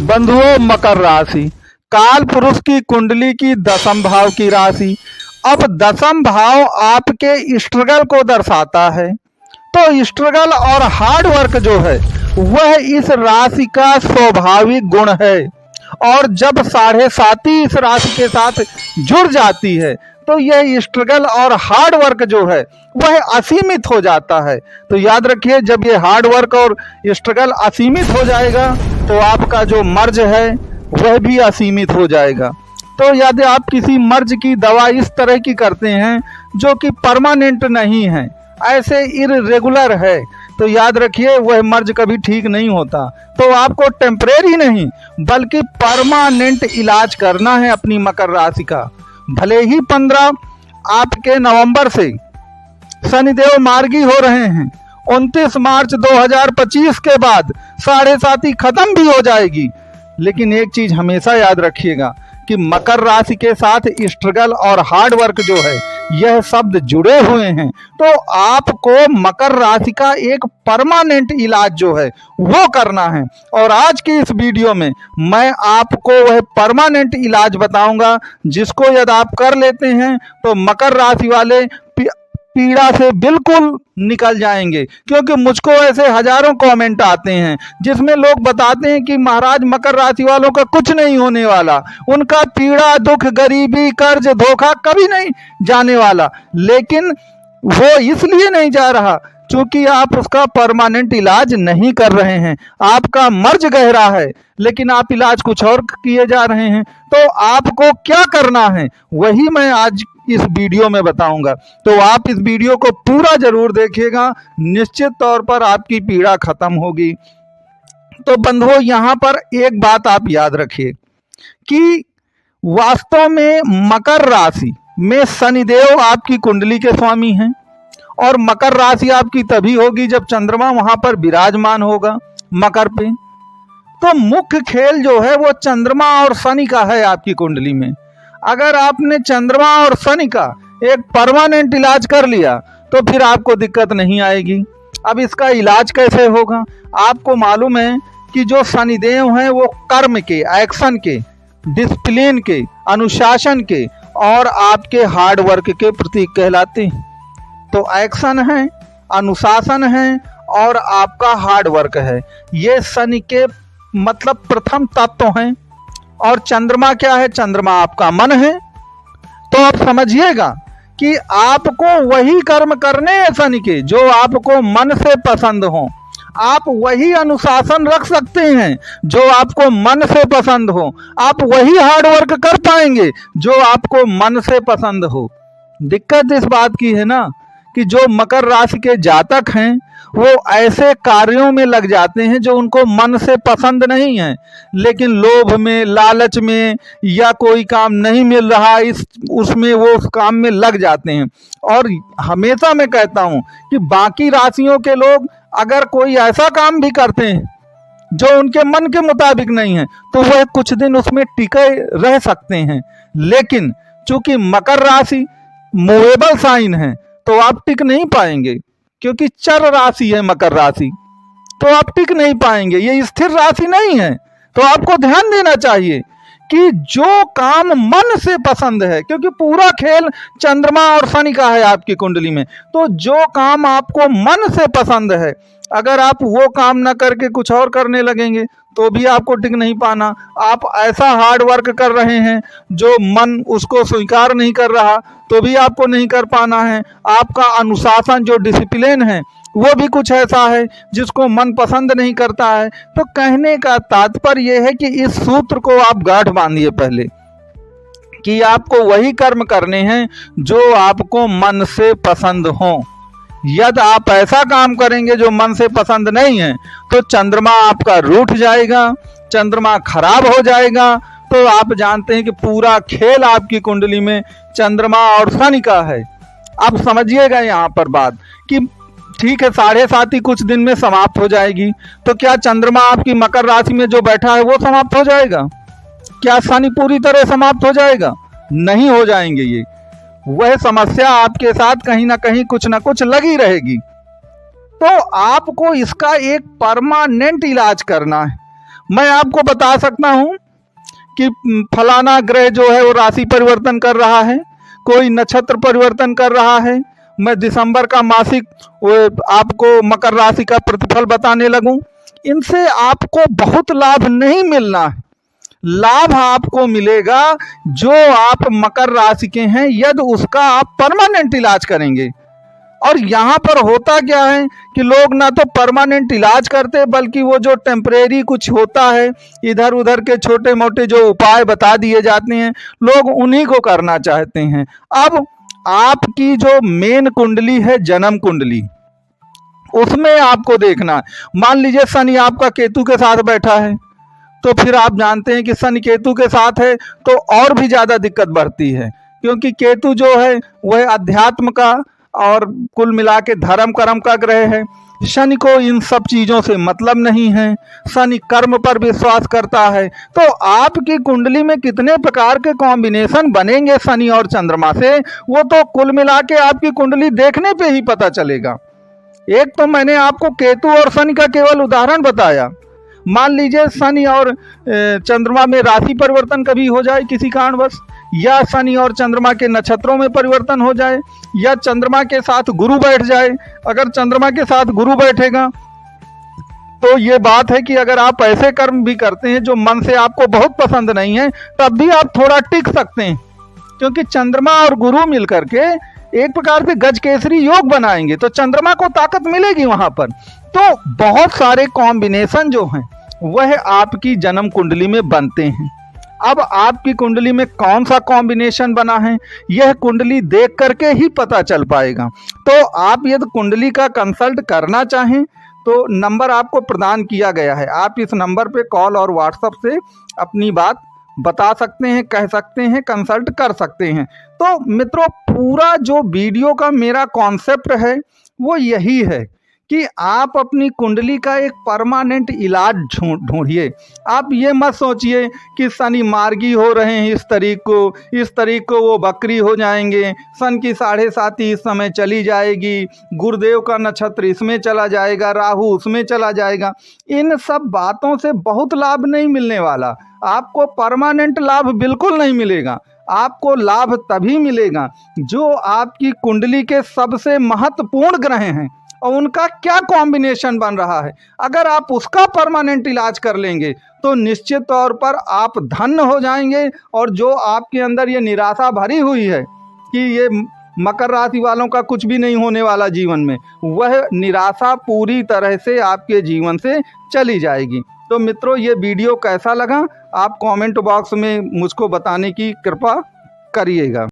बंधुओं, मकर राशि काल पुरुष की कुंडली की दसम भाव की राशि। अब दसम भाव आपके स्ट्रगल को दर्शाता है, तो स्ट्रगल और हार्ड वर्क जो है वह इस राशि का स्वाभाविक गुण है। और जब साढ़े साती इस राशि के साथ जुड़ जाती है तो यह स्ट्रगल और हार्ड वर्क जो है वह असीमित हो जाता है। तो याद रखिए, जब ये हार्ड वर्क और स्ट्रगल असीमित हो जाएगा तो आपका जो मर्ज है वह भी असीमित हो जाएगा। तो यदि आप किसी मर्ज की दवा इस तरह की करते हैं जो कि परमानेंट नहीं है, ऐसे इर्रेगुलर है, तो याद रखिए वह मर्ज कभी ठीक नहीं होता। तो आपको टेम्परेरी नहीं बल्कि परमानेंट इलाज करना है अपनी मकर राशि का। भले ही 15 आपके नवंबर से शनिदेव मार्गी हो रहे हैं, 29 मार्च 2025 के बाद साढ़े साती खत्म भी हो जाएगी, लेकिन एक चीज हमेशा याद रखिएगा कि मकर राशि के साथ स्ट्रगल और हार्ड वर्क जो है यह शब्द जुड़े हुए हैं। तो आपको मकर राशि का एक परमानेंट इलाज जो है वो करना है। और आज की इस वीडियो में मैं आपको वह परमानेंट इलाज बताऊंगा जिसको यदि आप कर लेते हैं तो मकर राशि वाले पीड़ा से बिल्कुल निकल जाएंगे। क्योंकि मुझको ऐसे हजारों कमेंट आते हैं जिसमें लोग बताते हैं कि महाराज मकर राशि वालों का कुछ नहीं होने वाला, उनका पीड़ा दुख गरीबी कर्ज धोखा कभी नहीं जाने वाला। लेकिन वो इसलिए नहीं जा रहा क्योंकि आप उसका परमानेंट इलाज नहीं कर रहे हैं। आपका मर्ज गहरा है लेकिन आप इलाज कुछ और किए जा रहे हैं। तो आपको क्या करना है वही मैं आज इस वीडियो में बताऊंगा। तो आप इस वीडियो को पूरा जरूर देखिएगा, निश्चित तौर पर आपकी पीड़ा खत्म होगी। तो बंधुओं, यहाँ पर एक बात आप याद रखिए कि वास्तव में मकर राशि में शनिदेव आपकी कुंडली के स्वामी हैं और मकर राशि आपकी तभी होगी जब चंद्रमा वहां पर विराजमान होगा मकर पे। तो मुख्य खेल जो है वो चंद्रमा और शनि का है आपकी कुंडली में। अगर आपने चंद्रमा और शनि का एक परमानेंट इलाज कर लिया तो फिर आपको दिक्कत नहीं आएगी। अब इसका इलाज कैसे होगा? आपको मालूम है कि जो शनिदेव हैं वो कर्म के, एक्शन के, डिसिप्लिन के, अनुशासन के और आपके हार्ड वर्क के प्रतीक कहलाते हैं। तो एक्शन है, अनुशासन है और आपका हार्ड वर्क है, ये शनि के मतलब प्रथम तत्व हैं। और चंद्रमा क्या है? चंद्रमा आपका मन है। तो आप समझिएगा कि आपको वही कर्म करने हैं शनि के जो आपको मन से पसंद हो। आप वही अनुशासन रख सकते हैं जो आपको मन से पसंद हो। आप वही हार्ड वर्क कर पाएंगे जो आपको मन से पसंद हो। दिक्कत इस बात की है ना कि जो मकर राशि के जातक हैं वो ऐसे कार्यों में लग जाते हैं जो उनको मन से पसंद नहीं है, लेकिन लोभ में, लालच में या कोई काम नहीं मिल रहा उसमें वो उस काम में लग जाते हैं। और हमेशा मैं कहता हूं कि बाकी राशियों के लोग अगर कोई ऐसा काम भी करते हैं जो उनके मन के मुताबिक नहीं है तो वह कुछ दिन उसमें टिके रह सकते हैं। लेकिन चूंकि मकर राशि मूवेबल साइन है तो आप टिक नहीं पाएंगे, क्योंकि चर राशि है मकर राशि, तो आप टिक नहीं पाएंगे। ये स्थिर राशि नहीं है। तो आपको ध्यान देना चाहिए कि जो काम मन से पसंद है, क्योंकि पूरा खेल चंद्रमा और शनि का है आपकी कुंडली में, तो जो काम आपको मन से पसंद है अगर आप वो काम ना करके कुछ और करने लगेंगे तो भी आपको टिक नहीं पाना। आप ऐसा हार्ड वर्क कर रहे हैं जो मन उसको स्वीकार नहीं कर रहा तो भी आपको नहीं कर पाना है। आपका अनुशासन जो डिसिप्लिन है वो भी कुछ ऐसा है जिसको मन पसंद नहीं करता है। तो कहने का तात्पर्य यह है कि इस सूत्र को आप गांठ बांधिए पहले कि आपको वही कर्म करने हैं जो आपको मन से पसंद हो। यदि आप ऐसा काम करेंगे जो मन से पसंद नहीं है तो चंद्रमा आपका रूठ जाएगा, चंद्रमा खराब हो जाएगा। तो आप जानते हैं कि पूरा खेल आपकी कुंडली में चंद्रमा और शनि का है। अब समझिएगा यहाँ पर बात कि ठीक है, साढ़े साती कुछ दिन में समाप्त हो जाएगी, तो क्या चंद्रमा आपकी मकर राशि में जो बैठा है वो समाप्त हो जाएगा? क्या शनि पूरी तरह समाप्त हो जाएगा? नहीं हो जाएंगे। ये वह समस्या आपके साथ कहीं ना कहीं कुछ ना कुछ लगी रहेगी। तो आपको इसका एक परमानेंट इलाज करना है। मैं आपको बता सकता हूँ कि फलाना ग्रह जो है वो राशि परिवर्तन कर रहा है, कोई नक्षत्र परिवर्तन कर रहा है। मैं दिसंबर का मासिक आपको मकर राशि का प्रतिफल बताने लगूं, इनसे आपको बहुत लाभ नहीं मिलना है। लाभ आपको मिलेगा जो आप मकर राशि के हैं यदि उसका आप परमानेंट इलाज करेंगे। और यहाँ पर होता क्या है कि लोग ना तो परमानेंट इलाज करते, बल्कि वो जो टेम्परेरी कुछ होता है, इधर उधर के छोटे मोटे जो उपाय बता दिए जाते हैं, लोग उन्हीं को करना चाहते हैं। अब आपकी जो मेन कुंडली है, जन्म कुंडली, उसमें आपको देखना, मान लीजिए शनि आपका केतु के साथ बैठा है, तो फिर आप जानते हैं कि शनि केतु के साथ है तो और भी ज़्यादा दिक्कत बढ़ती है, क्योंकि केतु जो है वह अध्यात्म का और कुल मिला के धर्म कर्म का ग्रह है। शनि को इन सब चीज़ों से मतलब नहीं है, शनि कर्म पर विश्वास करता है। तो आपकी कुंडली में कितने प्रकार के कॉम्बिनेशन बनेंगे शनि और चंद्रमा से, वो तो कुल मिला के आपकी कुंडली देखने पे ही पता चलेगा। एक तो मैंने आपको केतु और शनि का केवल उदाहरण बताया। मान लीजिए शनि और चंद्रमा में राशि परिवर्तन कभी हो जाए किसी कारणवश, या शनि और चंद्रमा के नक्षत्रों में परिवर्तन हो जाए, या चंद्रमा के साथ गुरु बैठ जाए। अगर चंद्रमा के साथ गुरु बैठेगा तो ये बात है कि अगर आप ऐसे कर्म भी करते हैं जो मन से आपको बहुत पसंद नहीं है, तब भी आप थोड़ा टिक सकते हैं, क्योंकि चंद्रमा और गुरु मिलकर के एक प्रकार से गज केसरी योग बनाएंगे, तो चंद्रमा को ताकत मिलेगी वहां पर। तो बहुत सारे कॉम्बिनेशन जो हैं वह आपकी जन्म कुंडली में बनते हैं। अब आपकी कुंडली में कौन सा कॉम्बिनेशन बना है, यह कुंडली देख करके ही पता चल पाएगा। तो आप यदि कुंडली का कंसल्ट करना चाहें तो नंबर आपको प्रदान किया गया है, आप इस नंबर पे कॉल और व्हाट्सएप से अपनी बात बता सकते हैं, कह सकते हैं, कंसल्ट कर सकते हैं। तो मित्रों, पूरा जो वीडियो का मेरा कॉन्सेप्ट है वो यही है कि आप अपनी कुंडली का एक परमानेंट इलाज ढूंढिए। आप ये मत सोचिए कि शनि मार्गी हो रहे हैं इस तारीख को वो बकरी हो जाएंगे, सन की 7.5 इस समय चली जाएगी, गुरुदेव का नक्षत्र इसमें चला जाएगा, राहु उसमें चला जाएगा। इन सब बातों से बहुत लाभ नहीं मिलने वाला, आपको परमानेंट लाभ बिल्कुल नहीं मिलेगा। आपको लाभ तभी मिलेगा जो आपकी कुंडली के सबसे महत्वपूर्ण ग्रह हैं और उनका क्या कॉम्बिनेशन बन रहा है। अगर आप उसका परमानेंट इलाज कर लेंगे तो निश्चित तौर पर आप धन्य हो जाएंगे, और जो आपके अंदर ये निराशा भरी हुई है कि ये मकर राशि वालों का कुछ भी नहीं होने वाला जीवन में, वह निराशा पूरी तरह से आपके जीवन से चली जाएगी। तो मित्रों, ये वीडियो कैसा लगा आप कमेंट बॉक्स में मुझको बताने की कृपा करिएगा।